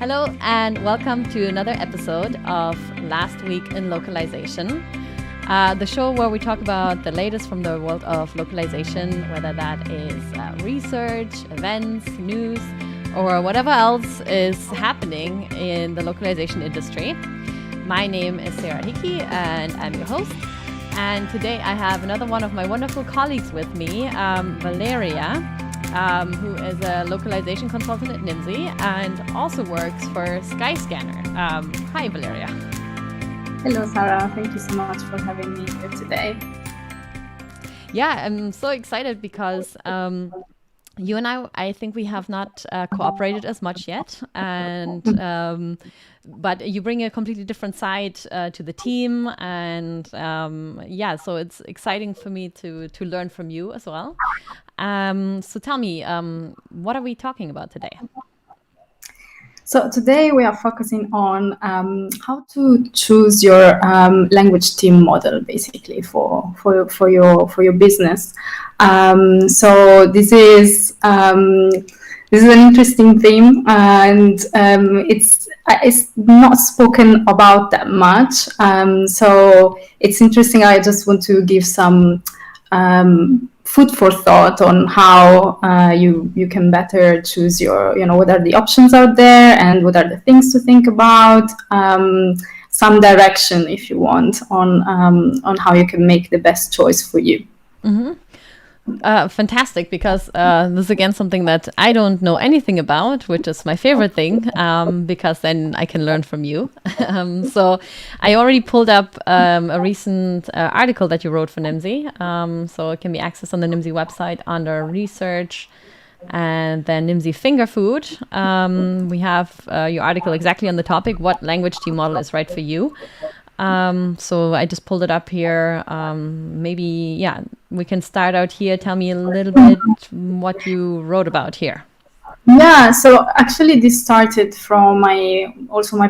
Hello and welcome to another episode of Last Week in Localization, the show where we talk about the latest from the world of localization, whether that is research, events, news, or whatever else is happening in the localization industry. My name is Sarah Hickey and I'm your host. And today I have another one of my wonderful colleagues with me, Valeria, who is a localization consultant at Nimdzi and also works for Skyscanner. Hi, Valeria. Hello, Sarah. Thank you so much for having me here today. Yeah, I'm so excited because you and I think we have not cooperated as much yet, and but you bring a completely different side to the team, and so it's exciting for me to learn from you as well. So tell me, what are we talking about today? So today we are focusing on how to choose your language team model, basically for your business. So this is an interesting theme, and it's not spoken about that much. So it's interesting. I just want to give some food for thought on how you can better choose your, what are the options out there and what are the things to think about. Some direction, if you want, on how you can make the best choice for you. Mm-hmm. Fantastic, because this is again something that I don't know anything about, which is my favorite thing, because then I can learn from you. So I already pulled up a recent article that you wrote for Nimdzi. So it can be accessed on the Nimdzi website under research and then Nimdzi finger food. We have your article exactly on the topic, what language team model is right for you. So I just pulled it up here. Maybe, we can start out here. Tell me a little bit what you wrote about here. Yeah, so actually this started from my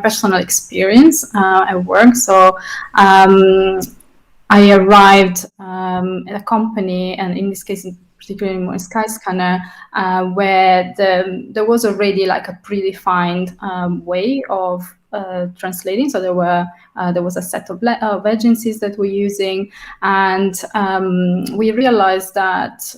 personal experience at work. So I arrived at a company, and in this case, particularly more Skyscanner, where there was already like a predefined way of translating. So there was a set of agencies that we're using, and we realized that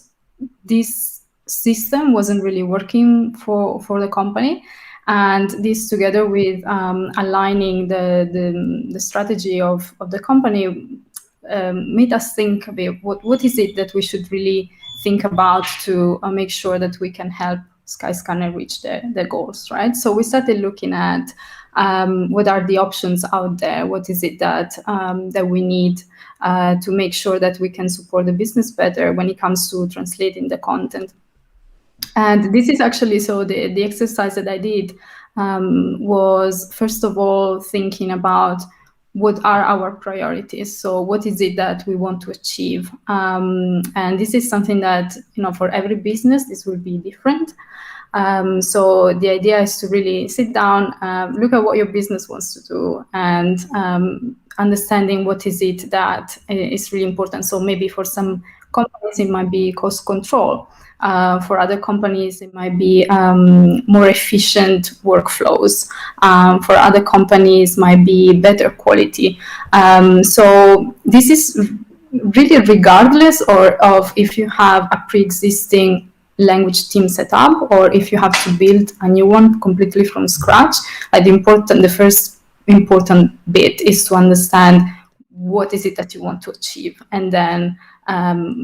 this system wasn't really working for the company. And this, together with aligning the strategy of the company, made us think about what is it that we should really think about to make sure that we can help Skyscanner reach their goals, right? So we started looking at what are the options out there, what is it that we need to make sure that we can support the business better when it comes to translating the content. And this is actually, so the exercise that I did was, first of all, thinking about what are our priorities. So what is it that we want to achieve? And this is something that, for every business, this will be different. So the idea is to really sit down, look at what your business wants to do, and understanding what is it that is really important. So maybe for some companies, it might be cost control. For other companies, it might be more efficient workflows. For other companies, might be better quality. So this is really regardless of if you have a pre-existing language team set up or if you have to build a new one completely from scratch. The first important bit is to understand what is it that you want to achieve, and then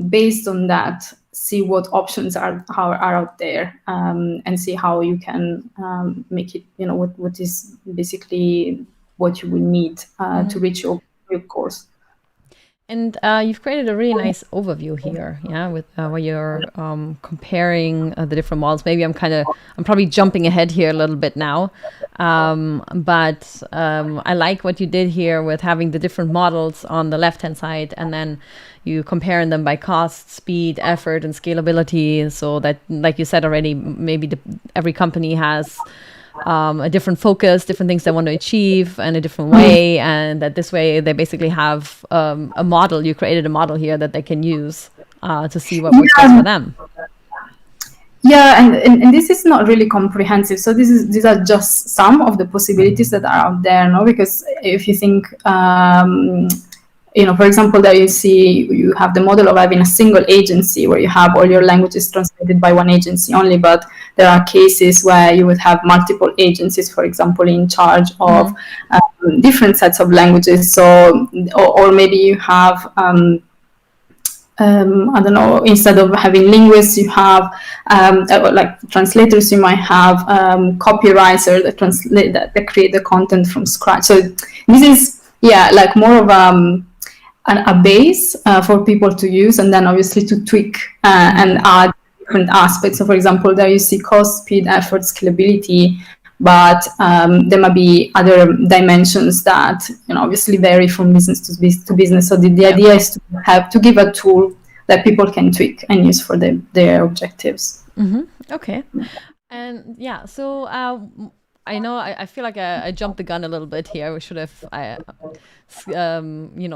based on that, see what options are out there, and see how you can make it, what is basically what you will need to reach your goals. And you've created a really nice overview here, with where you're comparing the different models. Maybe I'm probably jumping ahead here a little bit now, but I like what you did here with having the different models on the left-hand side, and then you comparing them by cost, speed, effort, and scalability. So that, like you said already, maybe every company has a different focus, different things they want to achieve in a different way, and that this way they basically have a model. You created a model here that they can use to see what works best for them. Yeah, and this is not really comprehensive. So these are just some of the possibilities that are out there, no? Because if you think, for example, that you have the model of having a single agency where you have all your languages translated by one agency only, but there are cases where you would have multiple agencies, for example, in charge of different sets of languages. So, or maybe you have I don't know, instead of having linguists, you have like translators, you might have copywriters that translate that create the content from scratch. So this is, yeah, like more of a base for people to use, and then obviously to tweak and add different aspects. So for example, there you see cost, speed, effort, scalability, but there might be other dimensions that obviously vary from business to business. So the idea is to give a tool that people can tweak and use for their objectives. Okay. And yeah, so I know I feel like I jumped the gun a little bit here. We should have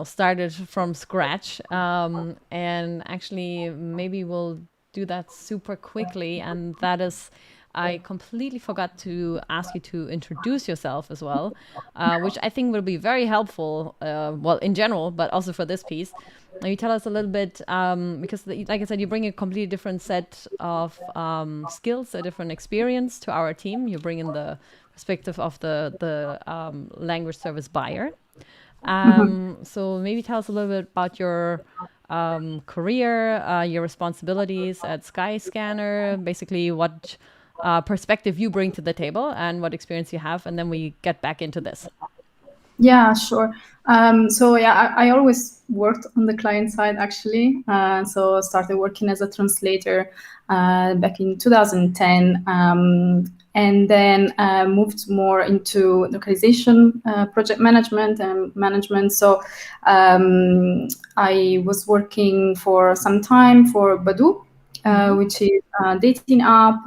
started from scratch. And actually, maybe we'll do that super quickly. And that is, I completely forgot to ask you to introduce yourself as well, which I think will be very helpful, well, in general, but also for this piece. Now you tell us a little bit, because like I said, you bring a completely different set of skills, a different experience to our team. You bring in the perspective of the language service buyer. So maybe tell us a little bit about your career, your responsibilities at Skyscanner, basically what perspective you bring to the table and what experience you have, and then we get back into this. Yeah, sure. So yeah, I always worked on the client side actually. So I started working as a translator back in 2010, and then moved more into localization, project management and management. So I was working for some time for Badoo, which is a dating app.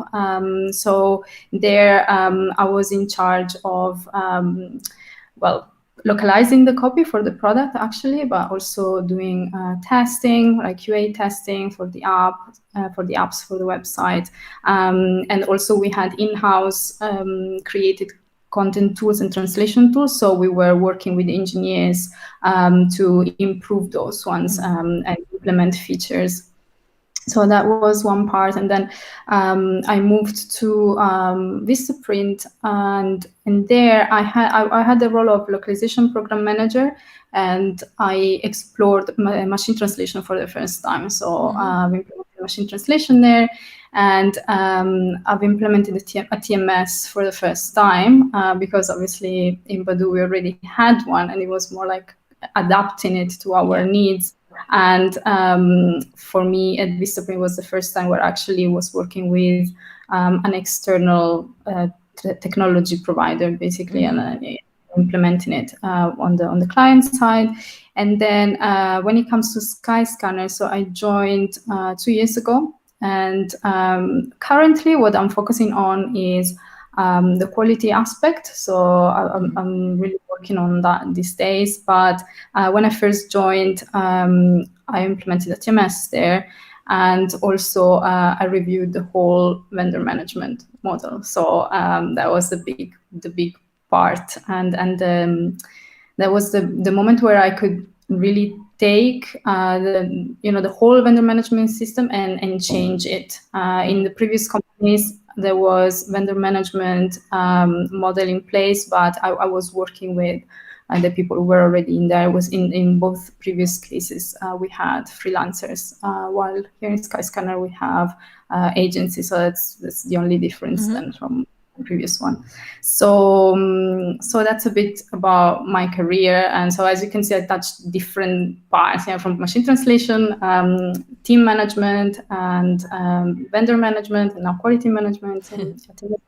So there I was in charge of, well, localizing the copy for the product actually, but also doing testing, like QA testing for the app, for the apps, for the website. And also we had in-house created content tools and translation tools. So we were working with engineers to improve those ones and implement features. So that was one part, and then I moved to Vistaprint, and there I had the role of localization program manager, and I explored machine translation for the first time. So I've implemented machine translation there, and I've implemented a TMS for the first time because obviously in Badoo we already had one, and it was more like adapting it to our needs. And for me at Vistaprint was the first time where I actually was working with an external technology provider, basically, and implementing it on the client side. And then when it comes to Skyscanner, so I joined 2 years ago, and currently what I'm focusing on is the quality aspect. So I'm really working on that these days. But when I first joined, I implemented a TMS there, and also I reviewed the whole vendor management model. So that was the big part, and that was the moment where I could really take the whole vendor management system and change it. In the previous companies, there was vendor management model in place, but I was working with the people who were already in there. I was in both previous cases. We had freelancers, while here in Skyscanner we have agencies. So that's the only difference then from the previous one. So that's a bit about my career. And so as you can see, I touched different parts, from machine translation, team management, and vendor management, and now quality management, and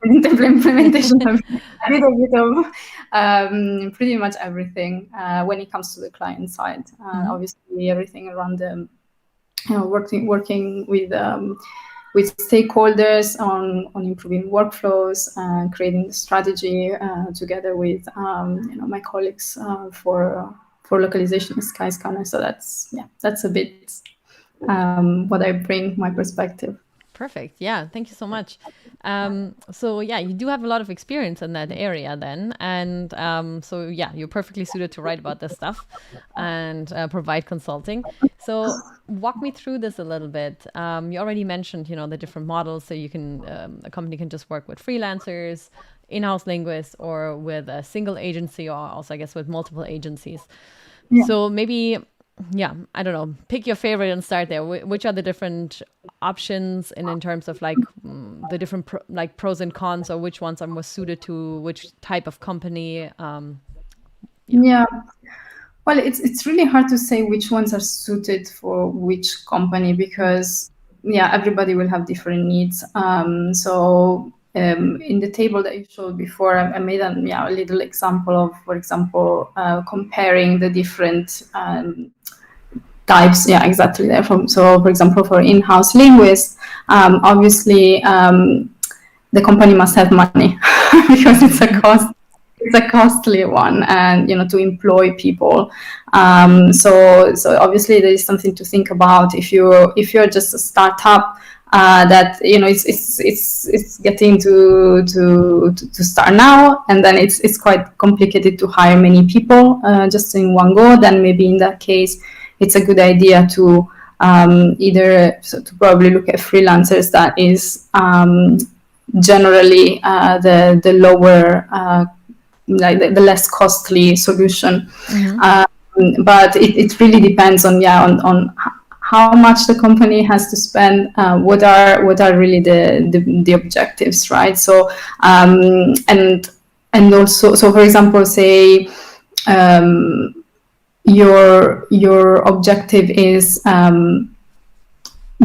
implementation. I did a bit of pretty much everything when it comes to the client side. Obviously, everything around the working with stakeholders on improving workflows and creating the strategy together with my colleagues for localization in Skyscanner. So that's a bit what I bring, my perspective. Perfect. Yeah, thank you so much. So yeah, you do have a lot of experience in that area then, and so yeah, you're perfectly suited to write about this stuff and provide consulting. So walk me through this a little bit. You already mentioned, the different models. So you can a company can just work with freelancers, in-house linguists, or with a single agency, or also I guess with multiple agencies. Yeah. So maybe, yeah, I don't know, pick your favorite and start there. Which are the different options, and in terms of like the different like pros and cons, or which ones are more suited to which type of company? Yeah. Yeah. Well, it's really hard to say which ones are suited for which company because yeah, everybody will have different needs. In the table that you showed before, I made a little example of, for example, comparing the different types. Yeah, exactly. There. For example, for in-house linguists, obviously the company must have money because it's a cost. It's a costly one, and to employ people. So obviously there is something to think about if you're just a startup that it's getting to start now, and then it's quite complicated to hire many people just in one go. Then maybe in that case, it's a good idea to to probably look at freelancers. That is generally the lower like the less costly solution. But it really depends on how much the company has to spend, what are really the objectives, right? So and also, so for example, say your objective is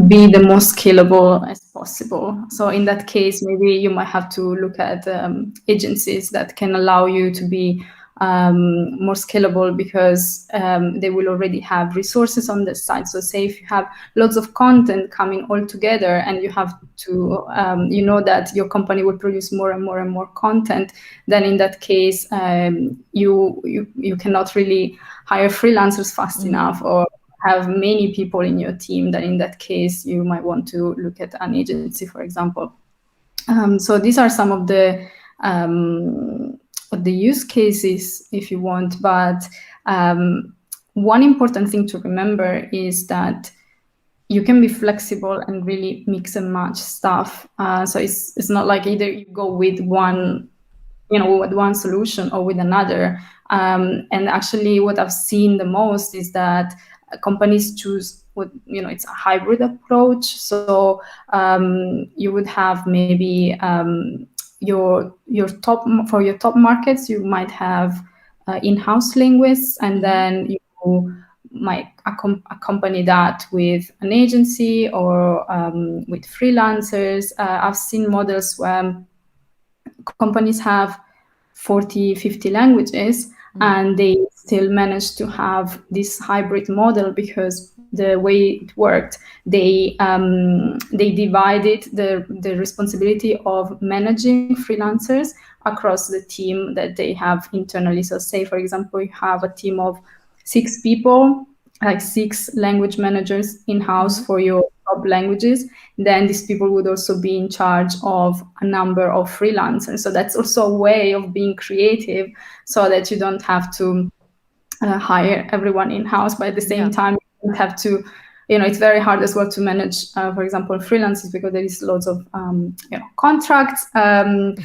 be the most scalable as possible. So in that case, maybe you might have to look at agencies that can allow you to be more scalable because they will already have resources on the side. So say if you have lots of content coming all together and you have to, that your company will produce more and more and more content, then in that case, you cannot really hire freelancers fast enough or have many people in your team. Then in that case you might want to look at an agency, for example. So these are some of the use cases if you want, but one important thing to remember is that you can be flexible and really mix and match stuff. So it's not like either you go with one with one solution or with another. And actually what I've seen the most is that companies choose it's a hybrid approach. So you would have maybe your top markets, you might have in-house linguists, and then you might accompany that with an agency or with freelancers. I've seen models where companies have 40, 50 languages, and they still manage to have this hybrid model because the way it worked, they divided the responsibility of managing freelancers across the team that they have internally. So say, for example, you have a team of 6 people, like 6 language managers in-house for your top languages, then these people would also be in charge of a number of freelancers. So that's also a way of being creative so that you don't have to hire everyone in-house, but at the same time you don't have to, it's very hard as well to manage, for example, freelancers, because there is lots of contracts, and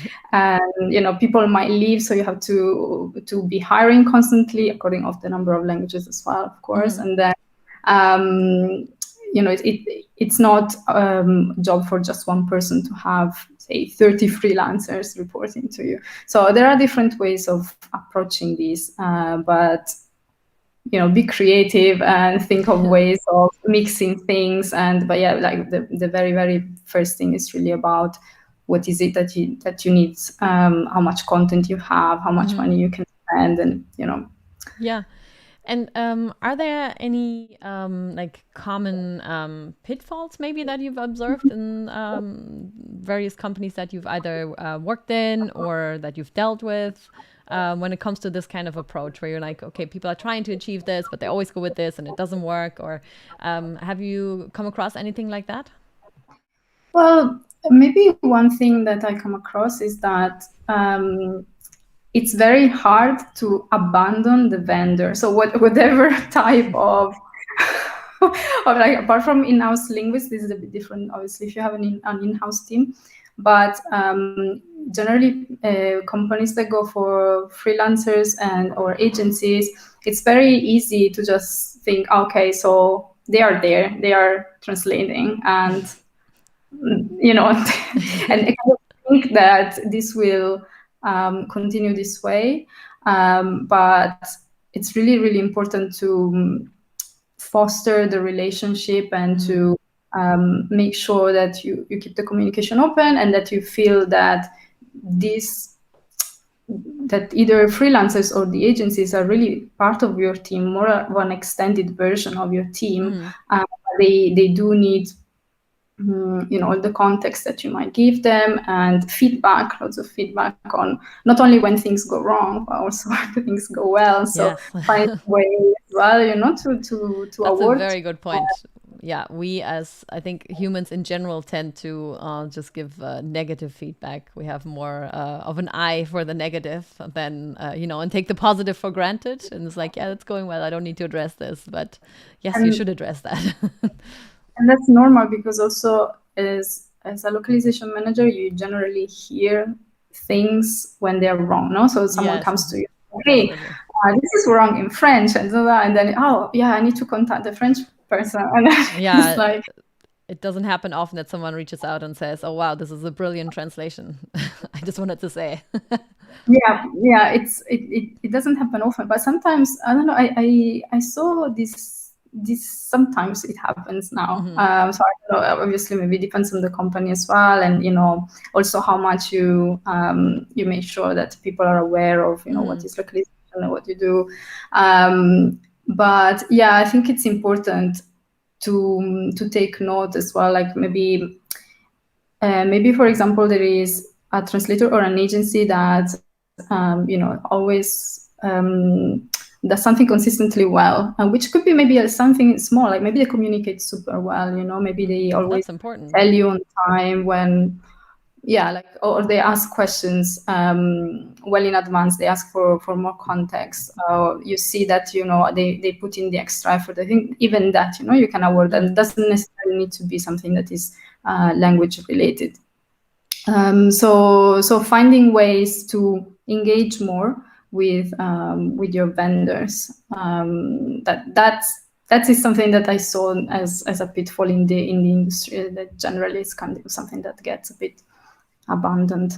people might leave, so you have to be hiring constantly according of the number of languages as well, of course. And then it's not a job for just one person to have, say, 30 freelancers reporting to you. So there are different ways of approaching these, but be creative and think of ways of mixing things. But yeah, like the very, very first thing is really about what is it that you need, how much content you have, how much money you can spend, and Yeah. And are there any like common pitfalls maybe that you've observed in various companies that you've either worked in or that you've dealt with when it comes to this kind of approach, where you're like, okay, people are trying to achieve this, but they always go with this and it doesn't work? Or have you come across anything like that? Well, maybe one thing that I come across is that it's very hard to abandon the vendor. So whatever type of or like apart from in-house linguists, this is a bit different. Obviously, if you have an in-house team, but generally companies that go for freelancers and or agencies, it's very easy to just think, okay, so they are there, they are translating, and and I kind of think that this will continue this way. But it's really, really important to foster the relationship and to make sure that you keep the communication open and that you feel that this that either freelancers or the agencies are really part of your team, more of an extended version of your team. They do need all the context that you might give them and feedback, lots of feedback on not only when things go wrong, but also when things go well. So Yes. find a way as well, to That's a award. very good point. Yeah, we as I think humans in general tend to just give negative feedback. We have more of an eye for the negative than, and take the positive for granted. And it's like, yeah, that's going well. I don't need to address this. But yes, you and should address that. and that's normal because also as a localization manager, you generally hear things when they're wrong. No, so someone Yes, comes to you, hey, definitely. this is wrong in French, and so that, and then oh yeah, I need to contact the French person, and then it's Yeah, like it doesn't happen often that someone reaches out and says, "Oh wow, this is a brilliant translation." I just wanted to say. yeah, it doesn't happen often, but sometimes I don't know. I saw this sometimes it happens now. So I don't know. Obviously, maybe it depends on the company as well, and also how much you make sure that people are aware of what is localization and what you do. But yeah, I think it's important to take note as well. Like maybe, for example, there is a translator or an agency that, always does something consistently well, which could be maybe something small, like maybe they communicate super well, maybe they always That's important. tell you on time when, yeah, like, or they ask questions well in advance. They ask for more context. You see that they put in the extra effort. I think even that you can award, and it doesn't necessarily need to be something that is language related. So finding ways to engage more with your vendors. That is something that I saw as a pitfall in the industry. That generally is kind of something that gets a bit abandoned.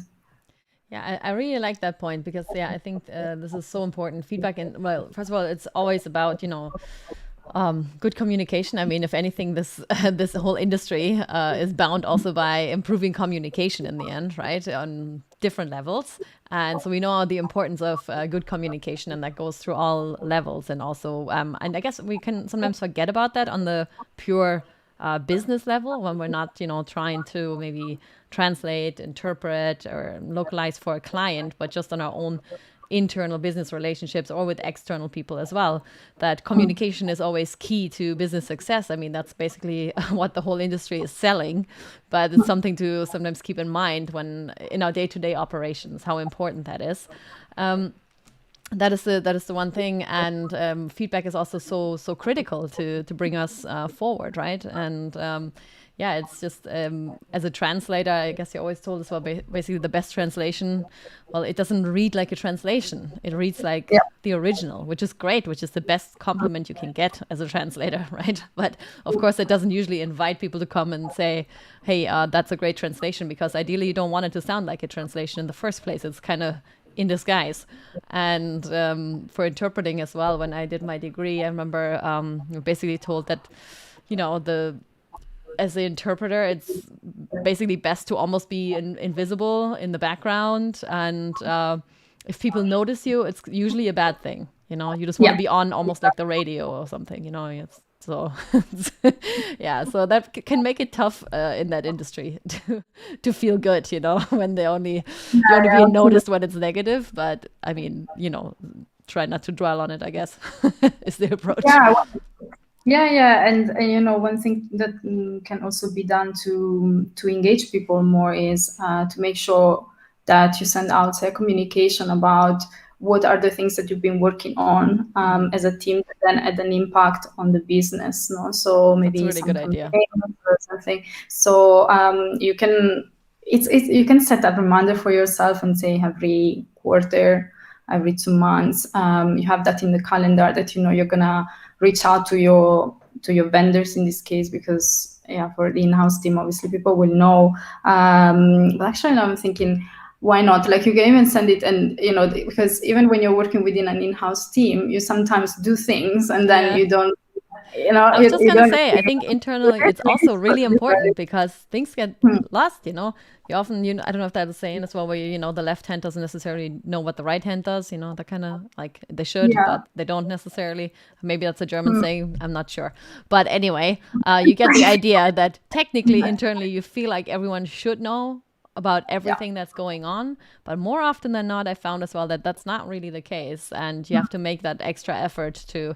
Yeah, I really like that point because yeah, I think this is so important. Feedback and well, first of all, it's always about good communication. I mean, if anything, this this whole industry is bound also by improving communication in the end, right? On different levels, and so we know the importance of good communication, and that goes through all levels. And also, and I guess we can sometimes forget about that on the pure business level when we're not, trying to maybe translate, interpret, or localize for a client, but just on our own internal business relationships or with external people as well, that communication is always key to business success. I mean, that's basically what the whole industry is selling, but it's something to sometimes keep in mind when in our day-to-day operations, how important that is. That is the one thing, and feedback is also so critical to bring us forward, right? And yeah, it's just as a translator, I guess you always told us, well, basically the best translation, well, it doesn't read like a translation. It reads like Yeah. the original, which is great, which is the best compliment you can get as a translator, right? But of course, it doesn't usually invite people to come and say, hey, that's a great translation, because ideally you don't want it to sound like a translation in the first place. It's kind of in disguise. And for interpreting as well, when I did my degree, I remember we were basically told that, the as an interpreter, it's basically best to almost be invisible in the background. And if people notice you, it's usually a bad thing. You just want to Yeah. be on almost like the radio or something. So yeah, so that can make it tough in that industry to feel good, when you only Yeah, being noticed when it's negative. But I mean, try not to dwell on it, I guess, is the approach. yeah. Yeah, and one thing that can also be done to engage people more is to make sure that you send out a communication about what are the things that you've been working on as a team that then had an impact on the business. No, so That's a maybe really some good idea. campaigns or something. So you can you can set a reminder for yourself and say every quarter, every 2 months. You have that in the calendar that you're gonna reach out to your vendors in this case, because yeah, for the in-house team obviously people will know, but actually now I'm thinking, why not, like you can even send it, and because even when you're working within an in-house team, you sometimes do things and then Yeah. you don't I was just you gonna don't say, I think internally it's also really important because things get lost, you know. You often, I don't know if that's a saying as well, where the left hand doesn't necessarily know what the right hand does, that kind of like they should, yeah. but they don't necessarily. Maybe that's a German saying, I'm not sure. But anyway, you get the idea that technically internally you feel like everyone should know about Yeah. everything that's going on, but more often than not I found as well that that's not really the case, and you have to make that extra effort to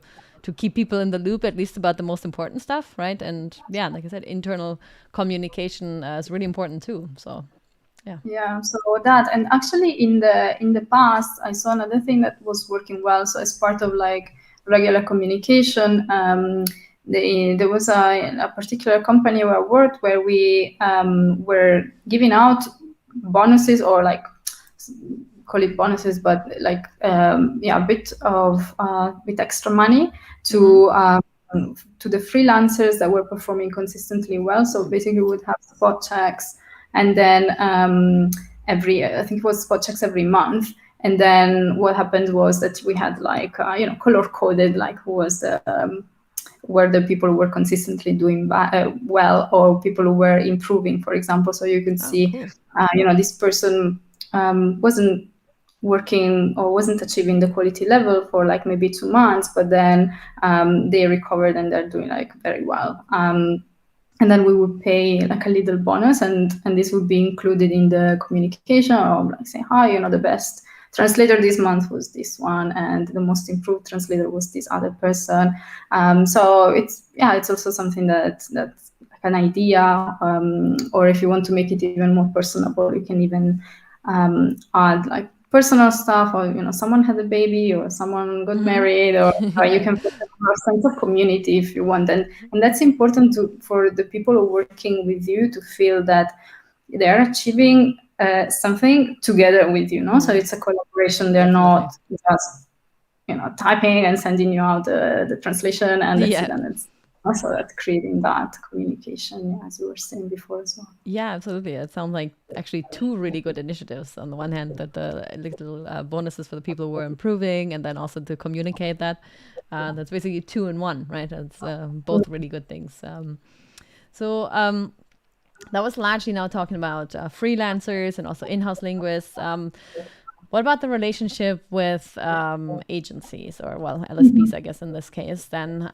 keep people in the loop, at least about the most important stuff, right? And yeah, like I said, internal communication is really important too. So yeah. Yeah, so that, and actually in the past, I saw another thing that was working well. So as part of like regular communication, there was a particular company where I worked where we were giving out bonuses, or like call it bonuses, but like yeah, a bit of bit extra money to the freelancers that were performing consistently well. So basically, we would have spot checks, and then every I think it was spot checks every month. And then what happened was that we had like color coded, like who was the where the people were consistently doing well, or people who were improving, for example. So you can Oh, see, cool. this person wasn't working or wasn't achieving the quality level for like maybe 2 months, but then they recovered and they're doing like very well. And then we would pay like a little bonus, and this would be included in the communication, or like saying, hi, the best translator this month was this one, and the most improved translator was this other person. So it's also something that's like an idea, or if you want to make it even more personable, you can even add like personal stuff, or someone had a baby, or someone got married, or you Yeah. can put a sense of community if you want. And that's important for the people who are working with you to feel that they are achieving something together with you. So it's a collaboration. They're Definitely. not just typing and sending you out the translation, and that's it. Yeah. And it's also that creating that communication, yeah, as you were saying before as well. Yeah, absolutely. It sounds like actually two really good initiatives. On the one hand, that the little bonuses for the people who are improving, and then also to communicate that. That's basically two in one, right? It's both really good things. So that was largely now talking about freelancers and also in-house linguists. What about the relationship with agencies, or well, LSPs, I guess in this case? Then,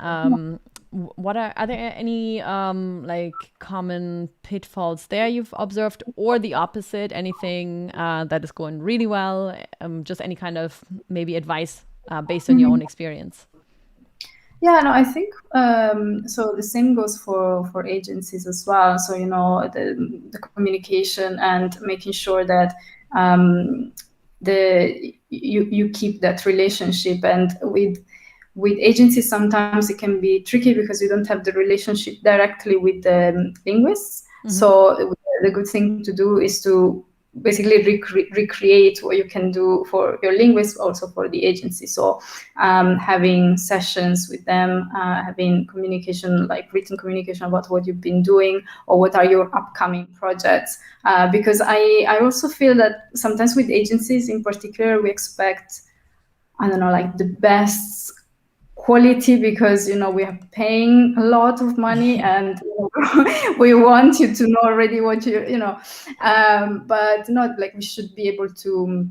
what are there any like common pitfalls there you've observed, or the opposite? Anything that is going really well? Just any kind of maybe advice based on your own experience. Yeah, no, I think so. The same goes for agencies as well. So the communication and making sure that you keep that relationship. And with agencies, sometimes it can be tricky because you don't have the relationship directly with the linguists. So the good thing to do is to basically recreate what you can do for your linguists, also for the agency. So having sessions with them, having communication, like written communication about what you've been doing or what are your upcoming projects. Because I also feel that sometimes with agencies in particular, we expect, I don't know, like the best quality, because we are paying a lot of money, and we want you to know already what but not like we should be able to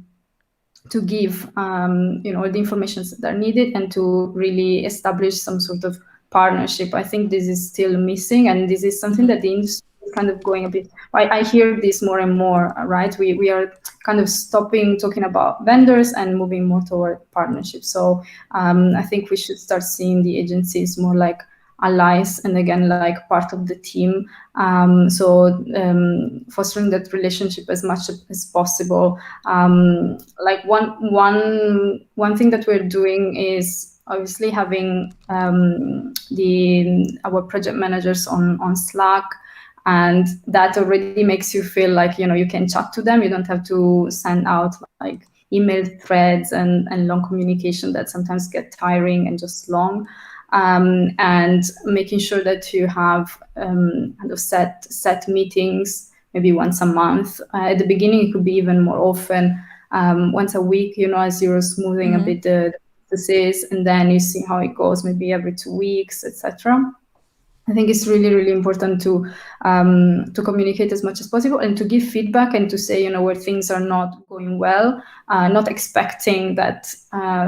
give all the information that are needed, and to really establish some sort of partnership. I think this is still missing, and this is something that the industry is kind of going a bit. I hear this more and more, right? We are kind of stopping talking about vendors and moving more toward partnerships. So I think we should start seeing the agencies more like allies and again like part of the team. Fostering that relationship as much as possible. Like one thing that we're doing is obviously having the our project managers on Slack, and that already makes you feel like you can chat to them. You don't have to send out like email threads and long communication that sometimes get tiring and just long. And making sure that you have kind of set meetings maybe once a month. At the beginning, it could be even more often, once a week, as you're smoothing a bit the processes, and then you see how it goes, maybe every 2 weeks, etc. I think it's really, really important to communicate as much as possible and to give feedback and to say, where things are not going well, not expecting that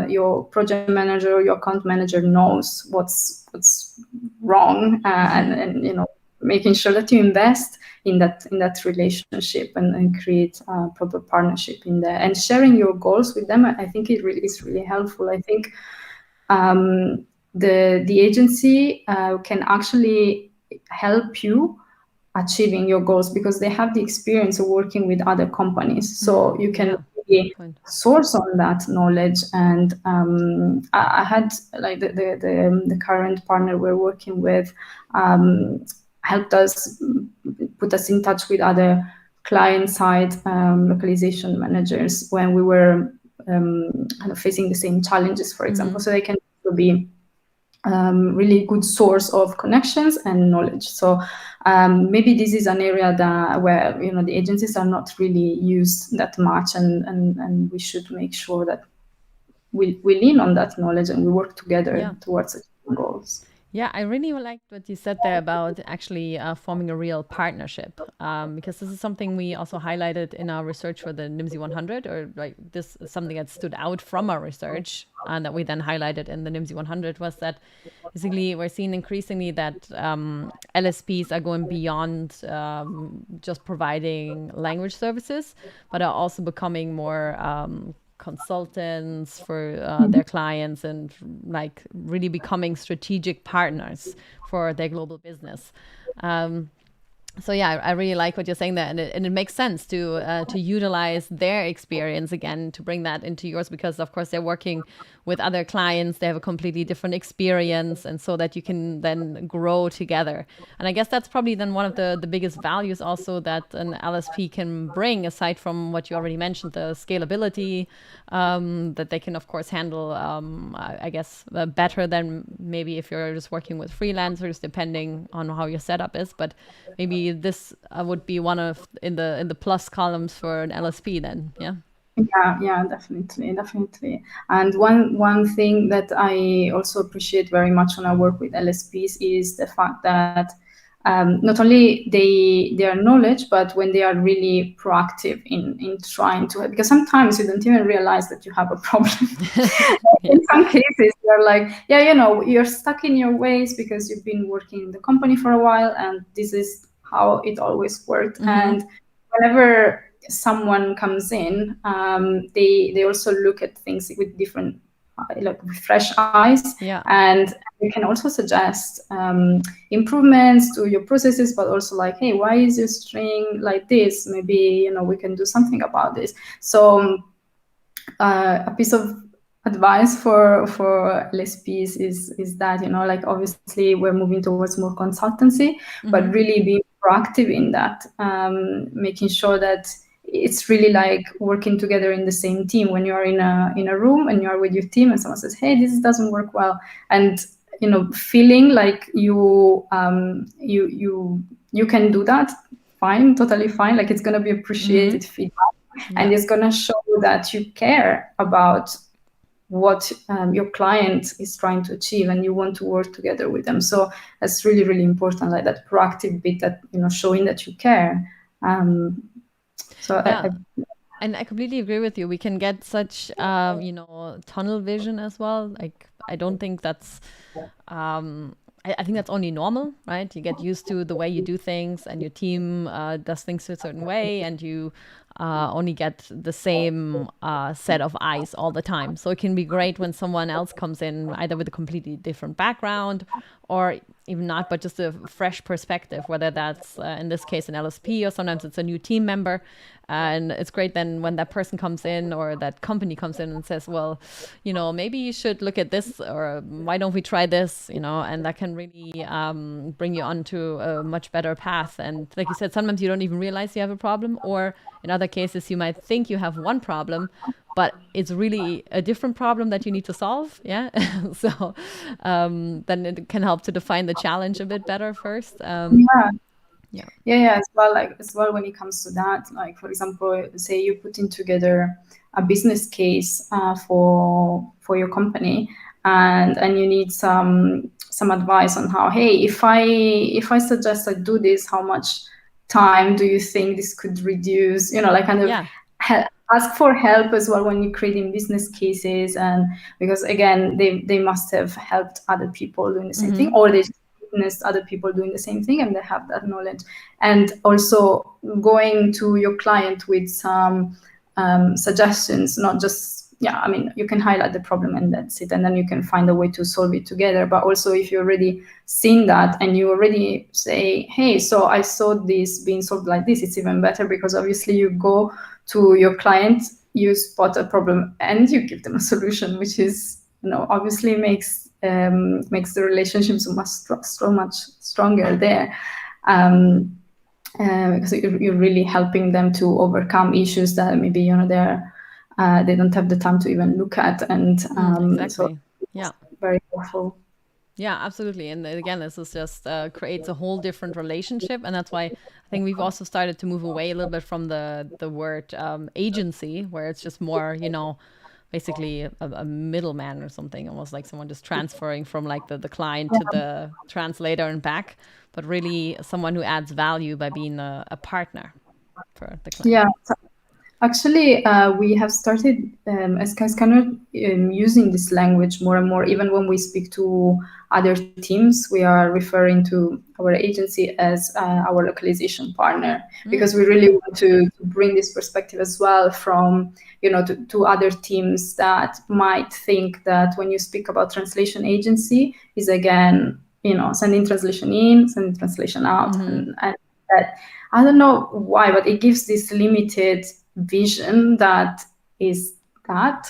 your project manager or your account manager knows what's wrong, and making sure that you invest in that relationship and create a proper partnership in there, and sharing your goals with them. I think it really is really helpful. I think the agency can actually help you achieving your goals because they have the experience of working with other companies. So you can really source on that knowledge. And I had like the current partner we're working with helped us, put us in touch with other client side localization managers when we were kind of facing the same challenges, for example. So they can be really good source of connections and knowledge. So maybe this is an area where the agencies are not really used that much, and we should make sure that we lean on that knowledge and we work together towards achieving goals. Yeah, I really liked what you said there about actually forming a real partnership, because this is something we also highlighted in our research for the NIMSY 100, or like this is something that stood out from our research and that we then highlighted in the NIMSY 100 was that basically we're seeing increasingly that LSPs are going beyond just providing language services, but are also becoming more consultants for their clients and like really becoming strategic partners for their global business. So yeah, I really like what you're saying there, and it makes sense to utilize their experience again to bring that into yours, because of course they're working with other clients, they have a completely different experience, and so that you can then grow together. And I guess that's probably then one of the biggest values also that an LSP can bring, aside from what you already mentioned, the scalability, that they can of course handle, I guess, better than maybe if you're just working with freelancers, depending on how your setup is. But maybe this would be one of in the plus columns for an LSP then. Yeah, definitely. And one thing that I also appreciate very much when I work with LSPs is the fact that not only their knowledge, but when they are really proactive in trying to, because sometimes you don't even realize that you have a problem. In some cases, you're like, you're stuck in your ways because you've been working in the company for a while, and this is how it always worked. And whenever someone comes in, they also look at things with different, like with fresh eyes, and you can also suggest improvements to your processes, but also like, hey, why is your string like this? Maybe we can do something about this. So a piece of advice for LSPs is that like obviously we're moving towards more consultancy, but really being proactive in that, making sure that it's really like working together in the same team. When you are in a room and you are with your team and someone says, hey, this doesn't work well, and feeling like you can do that, fine, totally fine, like it's going to be appreciated feedback, and it's going to show that you care about what your client is trying to achieve, and you want to work together with them. So that's really, really important, like that proactive bit, that showing that you care. And I completely agree with you. We can get such, tunnel vision as well. Like, I don't think that's, I think that's only normal, right? You get used to the way you do things, and your team does things a certain way, and you only get the same set of eyes all the time. So it can be great when someone else comes in, either with a completely different background, or even not, but just a fresh perspective, whether that's in this case an LSP or sometimes it's a new team member. And it's great then when that person comes in or that company comes in and says, well, maybe you should look at this, or why don't we try this, and that can really bring you onto a much better path. And like you said, sometimes you don't even realize you have a problem, or in other cases, you might think you have one problem, but it's really a different problem that you need to solve. Yeah. So then it can help to define the challenge a bit better first. Yeah. Yeah. Yeah, as well when it comes to that, like for example, say you putting together a business case for your company, and you need some advice on how, hey, if I suggest I do this, how much time do you think this could reduce? Like kind of Yeah. ask for help as well when you're creating business cases, and because again, they must have helped other people doing the same thing, or they witnessed other people doing the same thing and they have that knowledge. And also going to your client with some suggestions, not just, I mean, you can highlight the problem and that's it, and then you can find a way to solve it together. But also if you already seen that and you already say, hey, so I saw this being solved like this, it's even better, because obviously you go to your client, you spot a problem and you give them a solution, which is, obviously makes the relationship much stronger there, because you're really helping them to overcome issues that maybe they don't have the time to even look at, and Exactly. so Yeah. very helpful. Yeah, absolutely. And again, this is just creates a whole different relationship, and that's why I think we've also started to move away a little bit from the word agency, where it's just more, basically a middleman or something, almost like someone just transferring from like the client to the translator and back, but really someone who adds value by being a partner for the client. Yeah. Actually, we have started as Skyscanner using this language more and more. Even when we speak to other teams, we are referring to our agency as our localization partner, because we really want to bring this perspective as well from, to other teams that might think that when you speak about translation agency is again, sending translation in, sending translation out, and that, I don't know why, but it gives this limited vision that is that,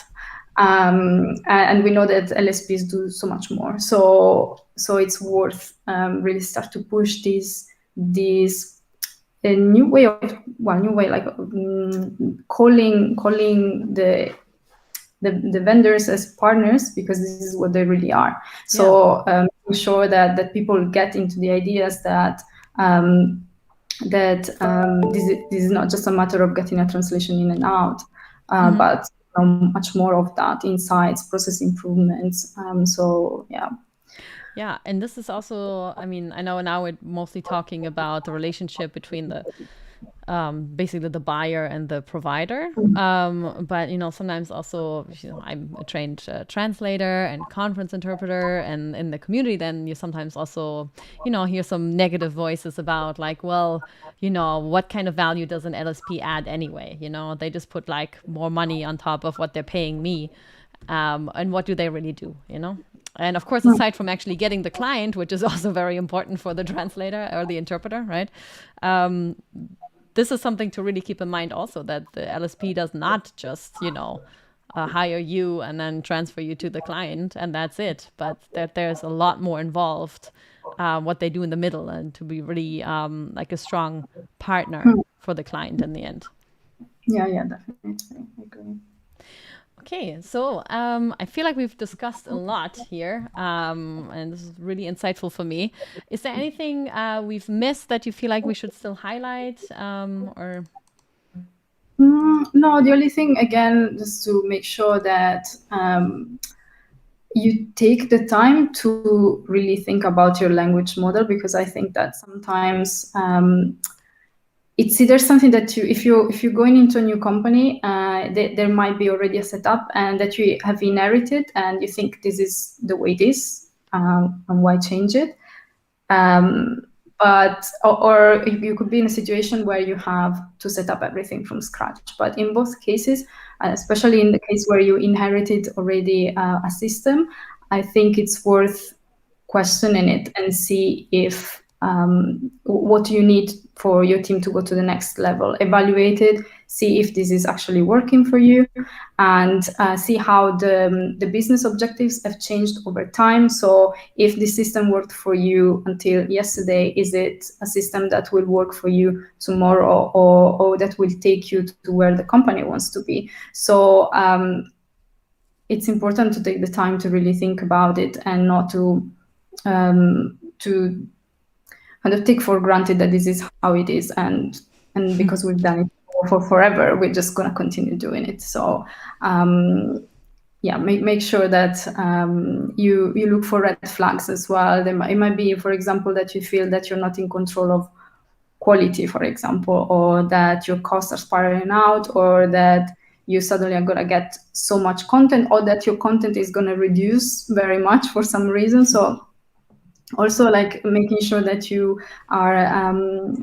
and we know that LSPs do so much more. So it's worth really start to push this a new way, like calling the vendors as partners, because this is what they really are. So ensure that people get into the ideas that this is not just a matter of getting a translation in and out, but much more of that, insights, process improvements. So yeah. Yeah, and this is also, I mean, I know now we're mostly talking about the relationship between the basically the buyer and the provider. But sometimes also, I'm a trained translator and conference interpreter, and in the community, then you sometimes also, hear some negative voices about like, well, what kind of value does an LSP add anyway? They just put like more money on top of what they're paying me. And what do they really do, And of course, aside from actually getting the client, which is also very important for the translator or the interpreter, right? This is something to really keep in mind also, that the LSP does not just, hire you and then transfer you to the client and that's it, but that there's a lot more involved, what they do in the middle, and to be really like a strong partner for the client in the end. Yeah, definitely. I agree. Okay, so I feel like we've discussed a lot here, and this is really insightful for me. Is there anything we've missed that you feel like we should still highlight, or? No, the only thing, again, just to make sure that you take the time to really think about your language model, because I think that sometimes it's either something that if you're going into a new company, there might be already a setup and that you have inherited, and you think this is the way it is, and why change it? But or you could be in a situation where you have to set up everything from scratch. But in both cases, especially in the case where you inherited already a system, I think it's worth question in it and see if what you need for your team to go to the next level. Evaluate it, see if this is actually working for you, and see how the business objectives have changed over time. So if the system worked for you until yesterday, is it a system that will work for you tomorrow, or that will take you to where the company wants to be? So it's important to take the time to really think about it and not to kind of take for granted that this is how it is, and because we've done it for forever, we're just going to continue doing it. So yeah, make sure that you look for red flags as well. It might be, for example, that you feel that you're not in control of quality, for example, or that your costs are spiraling out, or that you suddenly are going to get so much content, or that your content is going to reduce very much for some reason. So also, like, making sure that you are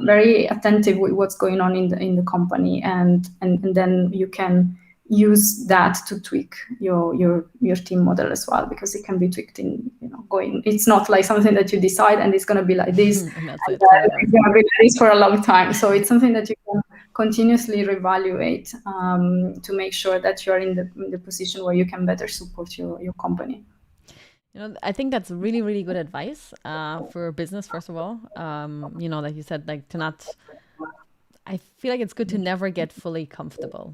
very attentive with what's going on in the company, and then you can use that to tweak your team model as well, because it can be tweaked in, going. It's not like something that you decide and it's going to be like this, and that's and it it's going to be like this for a long time. So it's something that you can continuously reevaluate to make sure that you're in the position where you can better support your company. I think that's really, really good advice for business, first of all. Like you said, like to not, I feel like it's good to never get fully comfortable,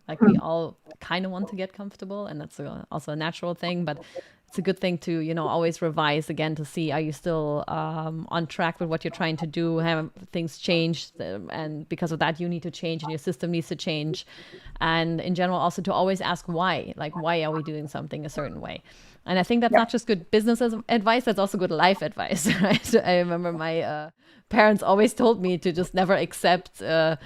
like we all kind of want to get comfortable, and that's also a natural thing, but it's a good thing to, always revise again to see, are you still on track with what you're trying to do? Have things changed? And because of that, you need to change and your system needs to change. And in general, also to always ask why, like, why are we doing something a certain way? And I think that's not just good business advice, that's also good life advice, right? I remember my parents always told me to just never accept that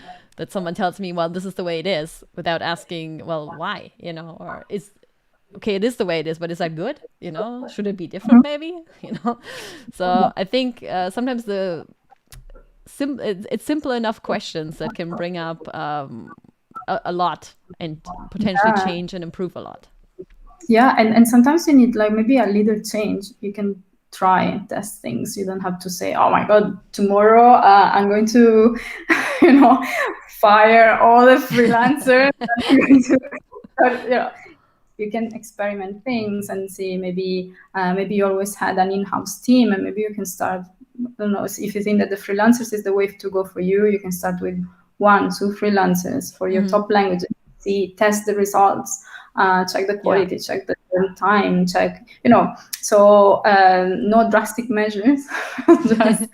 someone tells me, well, this is the way it is, without asking, well, why, or okay, it is the way it is, but is that good? Should it be different maybe? So I think sometimes it's simple enough questions that can bring up a lot and potentially change and improve a lot. Yeah, and sometimes you need, like, maybe a little change. You can try and test things. You don't have to say, oh my God, tomorrow I'm going to, fire all the freelancers. You can experiment things and see, maybe you always had an in-house team, and maybe you can start, I don't know, if you think that the freelancers is the way to go for you, you can start with 1-2 freelancers for your top language. Test the results, check the quality, check the time, check, so no drastic measures, just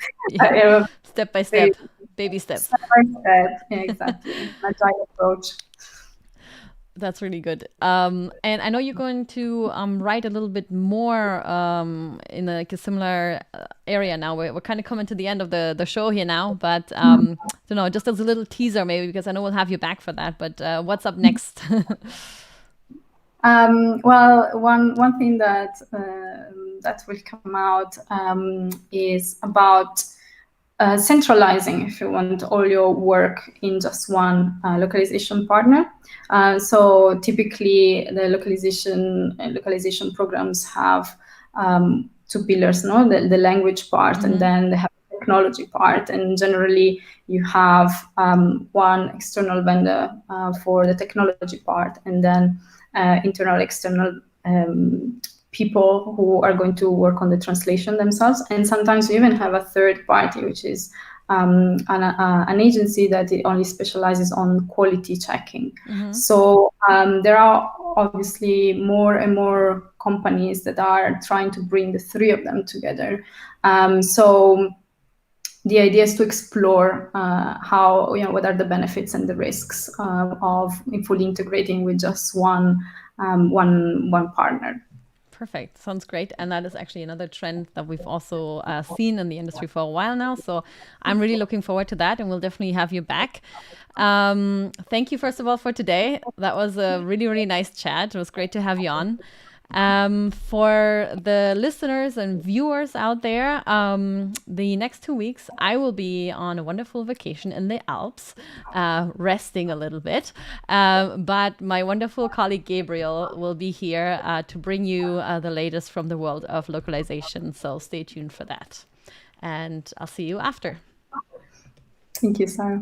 step by step, baby steps. Step by step, yeah, exactly. Agile approach. That's really good. And I know you're going to write a little bit more in like a similar area now. We're kind of coming to the end of the show here now, but I don't know, just as a little teaser maybe, because I know we'll have you back for that. But what's up next? Well, one thing that will come out is about centralizing, if you want, all your work in just one localization partner. So typically the localization programs have 2 pillars, the language part, and then they have the technology part. And generally you have one external vendor for the technology part, and then internal, external people who are going to work on the translation themselves. And sometimes we even have a third party, which is an agency that only specializes on quality checking. So there are obviously more and more companies that are trying to bring the 3 of them together. So the idea is to explore how, what are the benefits and the risks of fully integrating with just one partner. Perfect. Sounds great. And that is actually another trend that we've also seen in the industry for a while now. So I'm really looking forward to that, and we'll definitely have you back. Thank you, first of all, for today. That was a really, really nice chat. It was great to have you on. For the listeners and viewers out there, the next 2 weeks, I will be on a wonderful vacation in the Alps, resting a little bit. But my wonderful colleague Gabriel will be here to bring you the latest from the world of localization. So stay tuned for that. And I'll see you after. Thank you, Sarah.